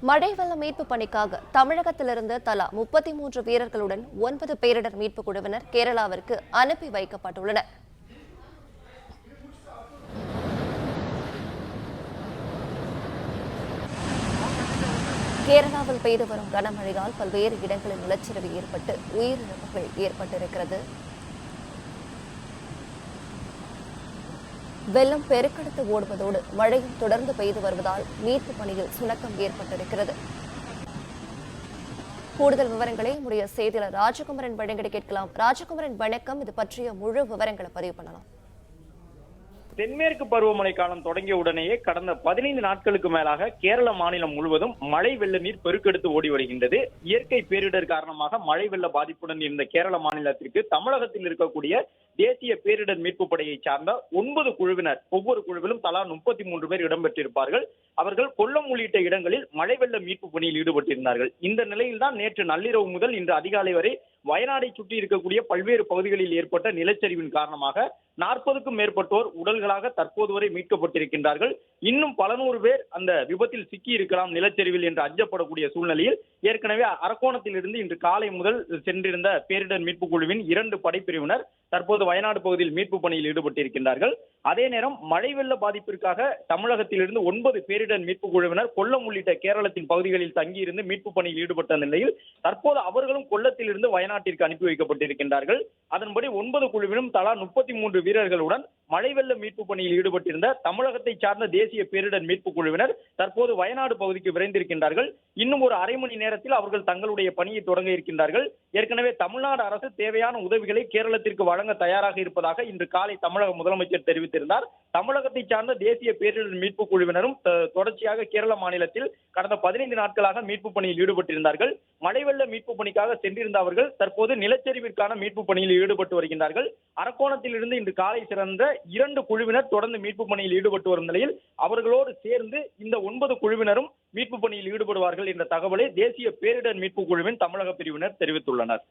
மழை வெள்ள மீட்பு பணிக்காக தமிழகத்திலிருந்து தலா 33 வீரர்களுடன் 9 பேரிடர் மீட்பு குழுவினர் கேரளாவிற்கு அனுப்பி வைக்கப்பட்டுள்ளனர். கேரளாவில் பெய்து வரும் கனமழையால் பல்வேறு இடங்களில் நிலச்சரிவு ஏற்பட்டு உயிரிழப்புகள் ஏற்பட்டிருக்கிறது. வெள்ளம் பெருக்கெடுத்து ஓடுவதோடு மழையும் தொடர்ந்து பெய்து வருவதால் மீட்பு பணியில் சுணக்கம் ஏற்பட்டிருக்கிறது. கூடுதல் விவரங்களை நம்முடைய செய்தியாளர் ராஜகுமரன் வழங்கிட கேட்கலாம். ராஜகுமரன் வணக்கம். இது பற்றிய முழு விவரங்களை பதிவு பண்ணலாம். தென்மேற்கு பருவமழை காலம் தொடங்கிய உடனேயே கடந்த 15 நாட்களுக்கு மேலாக கேரள மாநிலம் முழுவதும் மழை வெள்ள நீர் பெருக்கெடுத்து ஓடி வருகின்றது. இயற்கை பேரிடர் காரணமாக மழை வெள்ள பாதிப்புடன் இருந்த கேரள மாநிலத்திற்கு தமிழகத்தில் இருக்கக்கூடிய தேசிய பேரிடர் மீட்பு படையை சார்ந்த 9 குழுவினர், ஒவ்வொரு குழுவிலும் தலா 33 பேர் இடம்பெற்றிருப்பார்கள். அவர்கள் கொல்லம் உள்ளிட்ட இடங்களில் மழை வெள்ள மீட்பு பணியில் ஈடுபட்டிருந்தார்கள். இந்த நிலையில்தான் நேற்று நள்ளிரவு முதல் இன்று அதிகாலை வரை வயநாடை சுற்றி இருக்கக்கூடிய பல்வேறு பகுதிகளில் ஏற்பட்ட நிலச்சரிவின் காரணமாக 40க்கும் மேற்பட்டோர் உடல்களாக தற்போது வரை மீட்கப்பட்டிருக்கின்றார்கள். இன்னும் பல நூறு பேர் அந்த விபத்தில் சிக்கி இருக்கலாம் நிலச்சரிவில் என்று அஞ்சப்படக்கூடிய சூழ்நிலையில் ஏற்கனவே அரக்கோணத்தில் இருந்து இன்று காலை முதல் சென்றிருந்த பேரிடர் மீட்பு குழுவின் 2 படைப்பிரிவினர் தற்போது வயநாடு பகுதியில் மீட்பு பணியில் ஈடுபட்டிருக்கின்றார்கள். அதே நேரம் மழை வெள்ள பாதிப்பிற்காக தமிழகத்திலிருந்து 9 பேரிடர் மீட்பு குழுவினர் கொல்லம் உள்ளிட்ட கேரளத்தின் பகுதிகளில் தங்கியிருந்து மீட்பு பணியில் ஈடுபட்ட நிலையில் தற்போது அவர்களும் கொல்லத்திலிருந்து வயநாட்டிற்கு அனுப்பி வைக்கப்பட்டிருக்கின்றார்கள். அதன்படி 9 குழுவிலும் தலா 33 வீரர்களுடன் மழை வெள்ள மீட்பு பணியில் ஈடுபட்டிருந்த தமிழகத்தை சார்ந்த தேசிய பேரிடர் மீட்பு குழுவினர் தற்போது வயநாடு பகுதிக்கு விரைந்திருக்கின்றார்கள். இன்னும் ஒரு அரை மணி நேரத்தில் அவர்கள் தங்களுடைய பணியை தொடங்க இருக்கின்றார்கள். ஏற்கனவே தமிழ்நாடு அரசு தேவையான உதவிகளை கேரளத்திற்கு வழங்க தயாராக இருப்பதாக இன்று காலை தமிழக முதலமைச்சர் தெரிவித்திருந்தார். தமிழகத்தை சார்ந்த தேசிய பேரிடர் மீட்பு குழுவினரும் தொடர்ச்சியாக கேரள மாநிலத்தில் கடந்த 15 நாட்களாக மீட்பு பணியில் ஈடுபட்டிருந்தார்கள். மழை வெள்ள மீட்பு பணிக்காக சென்றிருந்த அவர்கள் தற்போது நிலச்சரிவிற்கான மீட்பு பணியில் ஈடுபட்டு வருகின்றார்கள். அரக்கோணத்தில் இருந்து இன்று காலை சிறந்த 2 குழுவினர் தொடர்ந்து மீட்பு பணியில் ஈடுபட்டு வரும் நிலையில் அவர்களோடு சேர்ந்து இந்த 9 குழுவினரும் மீட்பு பணியில் ஈடுபடுவார்கள் என்ற தகவலை தேசிய பேரிடர் மீட்பு குழுவின் தமிழக பிரிவினர் தெரிவித்துள்ளனர்.